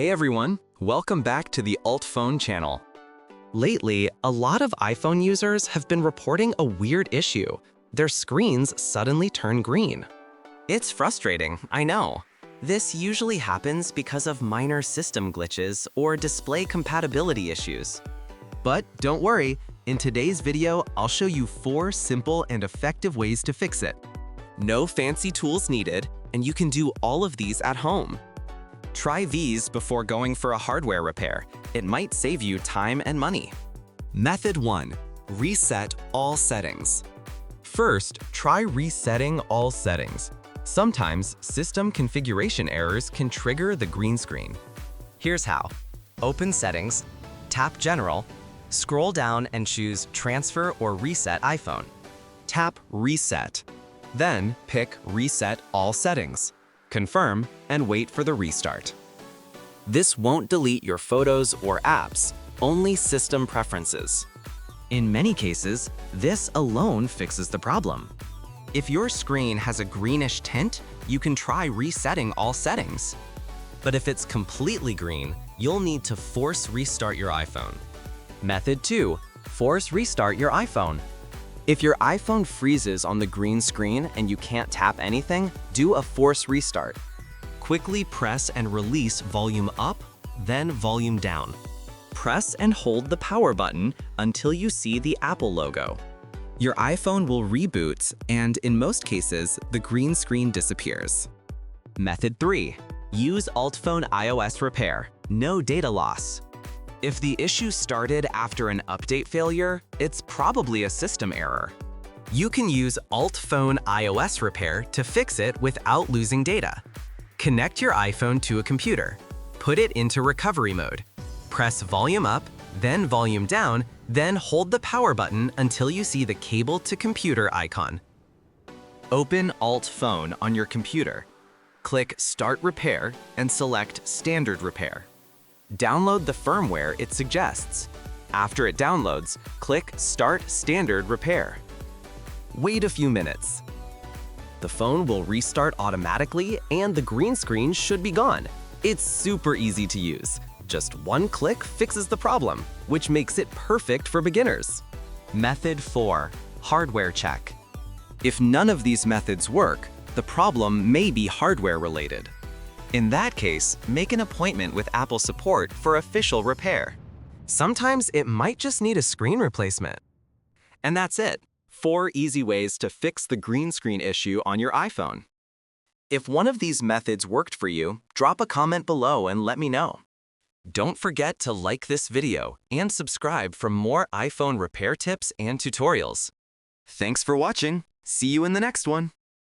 Hey everyone, welcome back to the UltFone channel. Lately, a lot of iPhone users have been reporting a weird issue. Their screens suddenly turn green. It's frustrating, I know. This usually happens because of minor system glitches or display compatibility issues. But don't worry, in today's video, I'll show you 4 simple and effective ways to fix it. No fancy tools needed, and you can do all of these at home. Try these before going for a hardware repair. It might save you time and money. Method 1. Reset all settings. First, try resetting all settings. Sometimes, system configuration errors can trigger the green screen. Here's how. Open Settings, tap General, scroll down and choose Transfer or Reset iPhone. Tap Reset. Then pick Reset All Settings. Confirm and wait for the restart. This won't delete your photos or apps, only system preferences. In many cases, this alone fixes the problem. If your screen has a greenish tint, you can try resetting all settings. But if it's completely green, you'll need to force restart your iPhone. Method 2. Force restart your iPhone. If your iPhone freezes on the green screen and you can't tap anything, do a force restart. Quickly press and release volume up, then volume down. Press and hold the power button until you see the Apple logo. Your iPhone will reboot, and in most cases, the green screen disappears. Method 3. Use UltFone iOS Repair. No data loss. If the issue started after an update failure, it's probably a system error. You can use UltFone iOS Repair to fix it without losing data. Connect your iPhone to a computer. Put it into recovery mode. Press volume up, then volume down, then hold the power button until you see the cable to computer icon. Open UltFone on your computer. Click Start Repair and select Standard Repair. Download the firmware it suggests. After it downloads, click Start Standard Repair. Wait a few minutes. The phone will restart automatically and the green screen should be gone. It's super easy to use. Just one click fixes the problem, which makes it perfect for beginners. Method 4. Hardware check. If none of these methods work, the problem may be hardware related. In that case, make an appointment with Apple support for official repair. Sometimes it might just need a screen replacement. And that's it. 4 easy ways to fix the green screen issue on your iPhone. If one of these methods worked for you, drop a comment below and let me know. Don't forget to like this video and subscribe for more iPhone repair tips and tutorials. Thanks for watching. See you in the next one.